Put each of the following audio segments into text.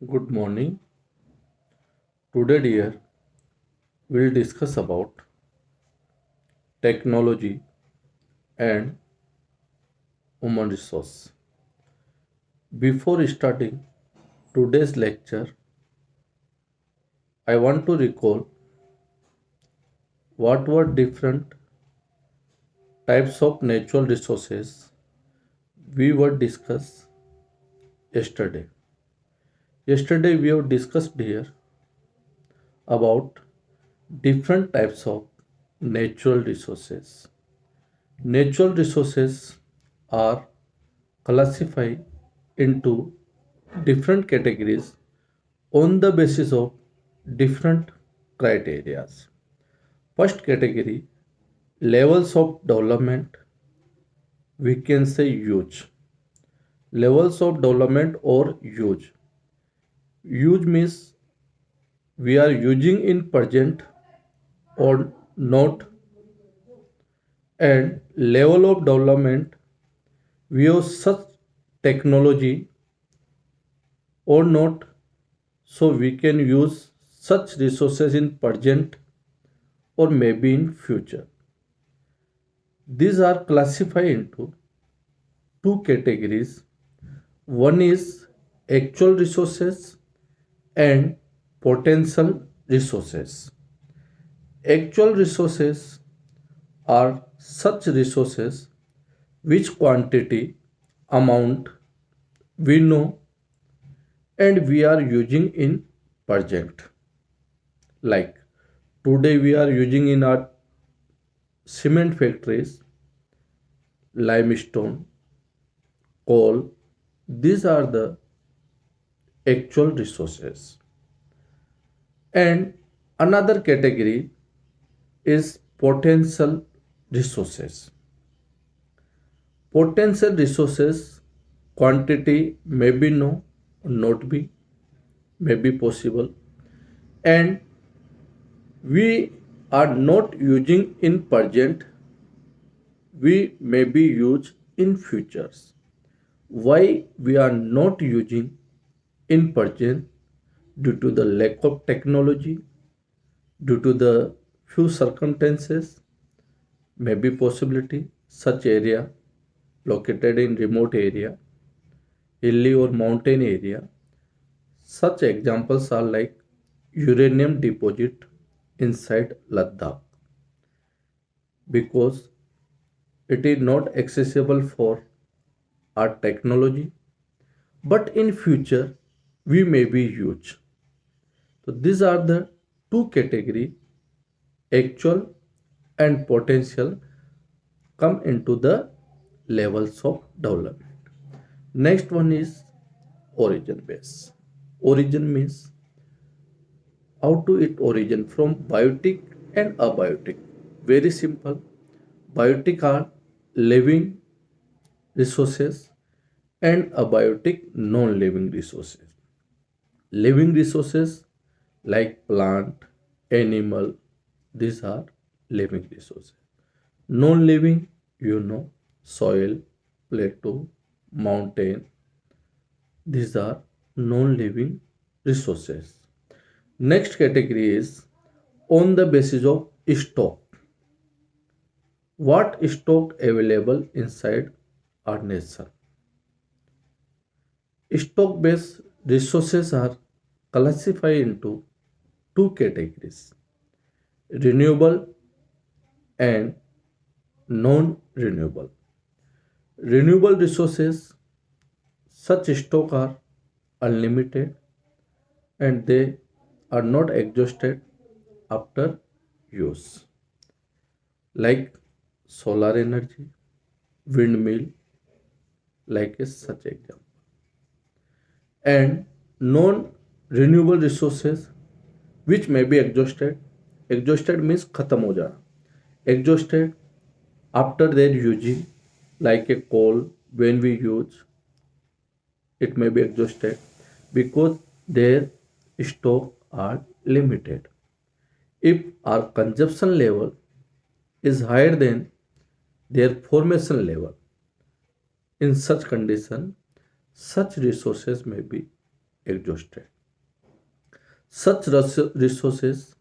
Good morning. Today, dear, we'll discuss about technology and human resource. Before starting today's lecture, I want to recall what were different types of natural resources we were discussed yesterday. Yesterday, we have discussed here about different types of natural resources. Natural resources are classified into different categories on the basis of different criteria. First category, levels of development, we can say huge. Levels of development or huge. Huge means we are using in present or not, and level of development we have such technology or not, so we can use such resources in present or maybe in future. These are classified into two categories. One is actual resources and potential resources. Actual resources are such resources which quantity, amount we know and we are using in present. Like today we are using in our cement factories limestone, coal. These are the actual resources. And another category is potential resources. Potential resources quantity may be no, not be, may be possible, and we are not using in present, we may be used in futures. Why we are not using in present? Due to the lack of technology, due to the few circumstances, maybe possibility such area located in remote area, hilly or mountain area. Such examples are like uranium deposit inside Ladakh, because it is not accessible for our technology, but in future we may be huge. So these are the two category, actual and potential, come into the levels of development. Next one is origin base. Origin means how to it origin from biotic and abiotic. Very simple. Biotic are living resources and abiotic non-living resources. Living resources like plant, animal, these are living resources. Non-living, soil, plateau, mountain, these are non-living resources. Next category is on the basis of stock. What stock available inside our nation? Stock based resources are classified into two categories, renewable and non renewable. Renewable resources, such stock are unlimited and they are not exhausted after use, like solar energy, windmill, like a such example. And non renewable resources which may be exhausted. Exhausted means खत्म हो जाना. Exhausted after their using, like a coal, when we use it may be exhausted because their stock are limited. If our consumption level is higher than their formation level, in such condition such resources may be exhausted. Such resources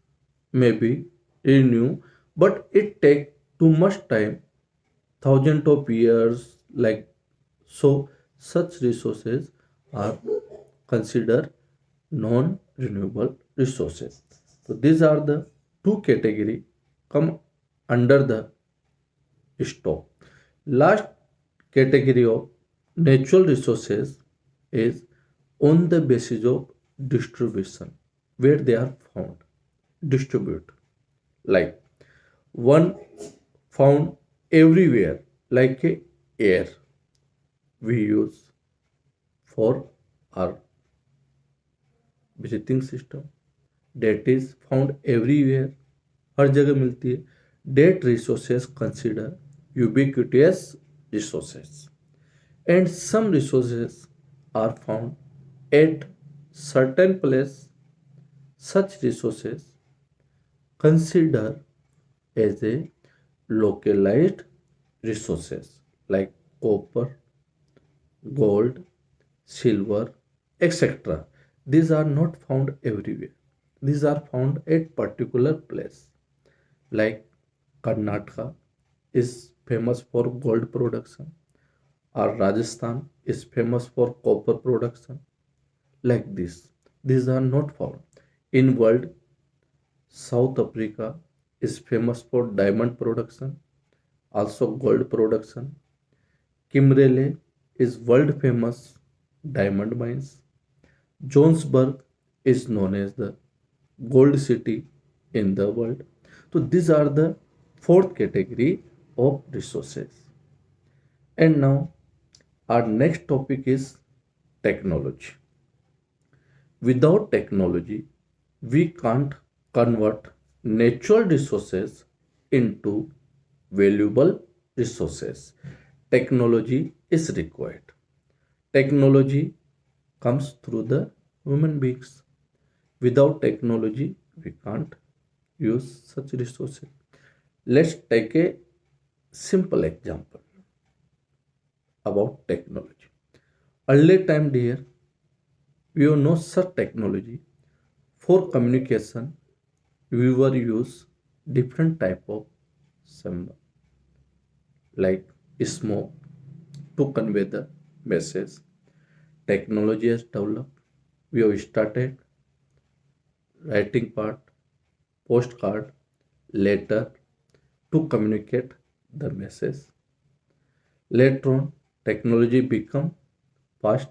may be renewed, but it takes too much time, thousands of years. Like so, such resources are considered non-renewable resources. So these are the two category come under the stop. Last category of natural resources is on the basis of distribution, where they are found, distribute. Like one found everywhere, like a air we use for our breathing system, that is found everywhere, हर जगह मिलती है. That resources consider ubiquitous resources, and some resources are found at certain place. Such resources consider as a localized resources, like copper, gold, silver, etc. These are not found everywhere. These are found at particular place. Like Karnataka is famous for gold production, or Rajasthan is famous for copper production. Like this, these are not found in world. South Africa is famous for diamond production, also gold production. Kimberley is world famous diamond mines. Johannesburg is known as the gold city in the world. So these are the fourth category of resources. And now our next topic is technology. Without technology, we can't convert natural resources into valuable resources. Technology is required. Technology comes through the human beings. Without technology, we can't use such resources. Let's take a simple example about technology. Early time, dear, we have no such technology. For communication, we were use different type of symbol, like smoke, to convey the message. Technology has developed. We have started writing part, postcard, letter to communicate the message. Later on, technology become fast.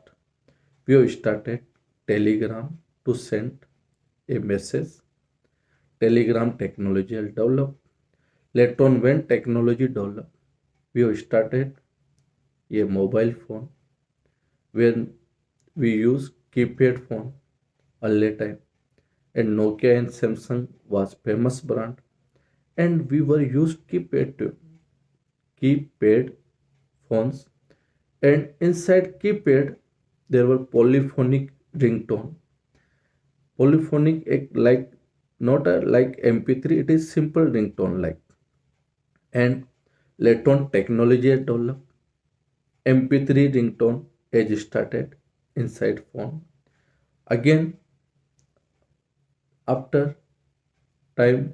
We have started telegram to send a message. Telegram technology has developed. Later on, when technology developed, we have started a mobile phone when we use keypad phone early time, and Nokia and Samsung was famous brand, and we were used keypad phones, and inside keypad there were polyphonic ringtone. Polyphonic like not a like MP3, it is simple ringtone like. And later on technology had developed. MP3 ringtone is started inside phone. Again, after time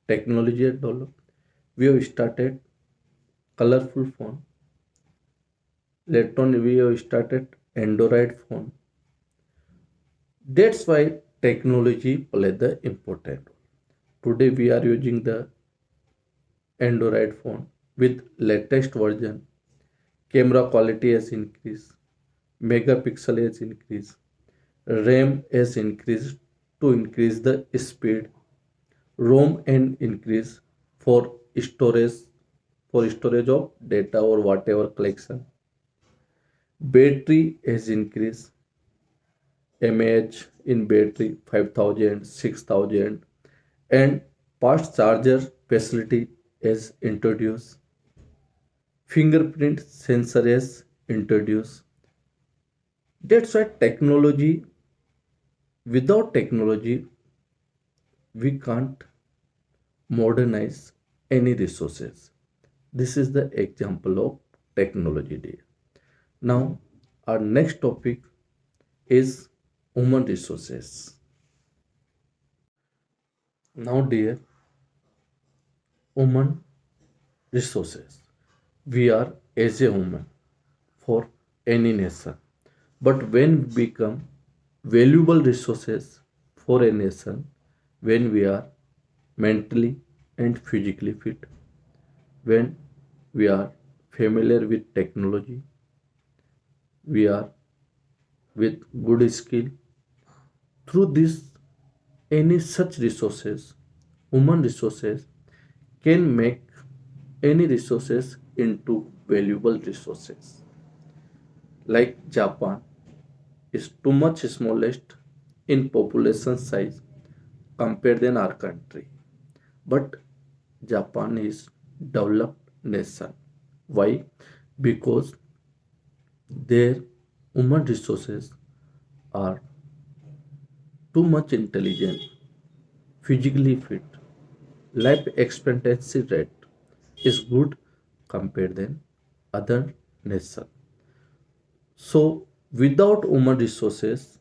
technology had developed. We have started colorful phone. Later on we have started Android phone. That's why technology play the important role. Today we are using the Android phone with latest version. Camera quality has increased, megapixel has increased, RAM has increased to increase the speed, ROM and increase for storage of data or whatever collection. Battery has increased, mAh in battery 5000, 6000, and fast charger facility is introduced. Fingerprint sensor is introduced. That's why technology, without technology, we can't modernize any resources. This is the example of technology day. Now, our next topic is human resources. Now, dear, human resources. We are as a human for any nation. But when we become valuable resources for a nation, when we are mentally and physically fit, when we are familiar with technology, we are with good skill, through this any such resources, human resources can make any resources into valuable resources. Like Japan is too much smallest in population size compared than our country, but Japan is developed nation. Why? Because their human resources are too much intelligent, physically fit, life expectancy rate is good compared than other nation. So without human resources,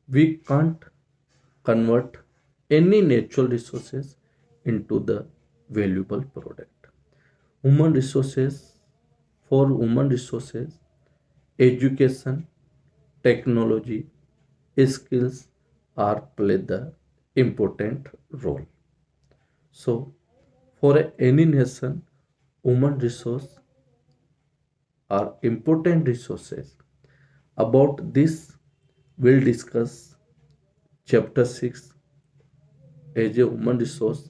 we can't convert any natural resources into the valuable product. Human resources, for human resources, education, technology, skills are play the important role. So for any nation, human resource are important resources. About this, we'll discuss chapter 6 as a human resource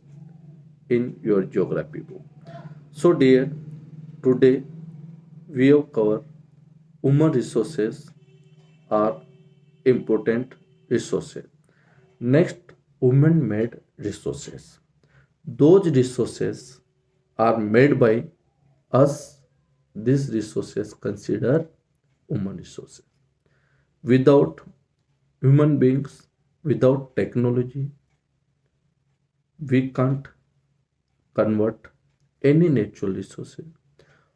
in your geography book. So, dear, today we have covered human resources are important resources. Next, human made resources. Those resources are made by us. These resources consider human resources. Without human beings, without technology, we can't convert any natural resources.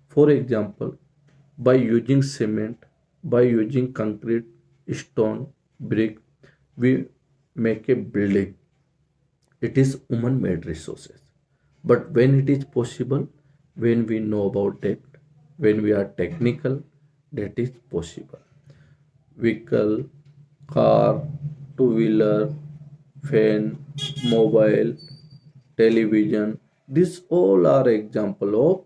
For example, by using cement, by using concrete, stone, brick, we make a building. It is human made resources. But when it is possible, when we know about that, when we are technical, that is possible. Vehicle, car, two wheeler, fan, mobile, television, these all are example of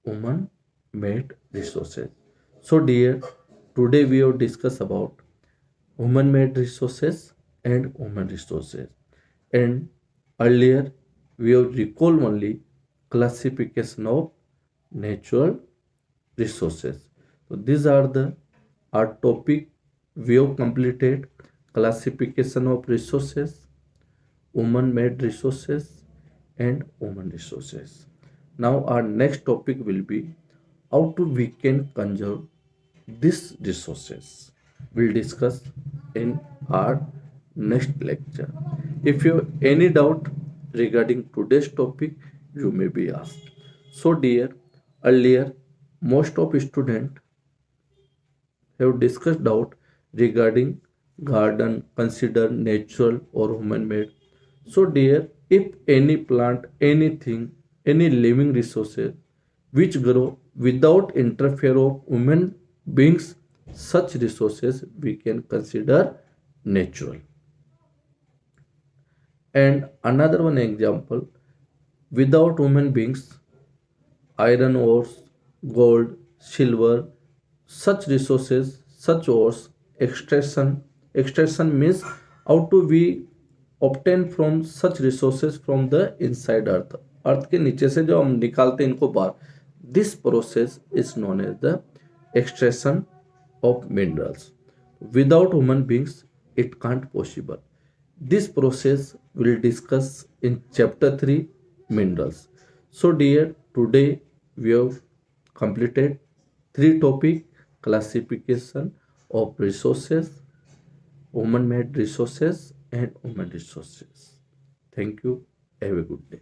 human made resources. So dear, today we have discussed about human made resources and human resources. And earlier we have recalled only classification of natural resources. So these are the our topic. We have completed classification of resources, human made resources, and human resources. Now our next topic will be how to we can conserve these resources. We'll discuss in our next lecture. If you have any doubt regarding today's topic, you may be asked. So dear, earlier most of students have discussed doubt regarding garden considered natural or human made. So dear, if any plant, anything, any living resources which grow without interfere of human beings, such resources we can consider natural. And another one example, without human beings, iron ores, gold, silver, such resources, such ores, extraction means how to we obtain from such resources from the inside earth. अर्थ के नीचे से जो हम निकालते हैं इनको बाहर, this process is known as the extraction of minerals. Without human beings, it can't possible. This process we'll discuss in chapter 3 minerals. So dear, today we have completed three topic classification of resources, human made resources and human resources. Thank you. Have a good day.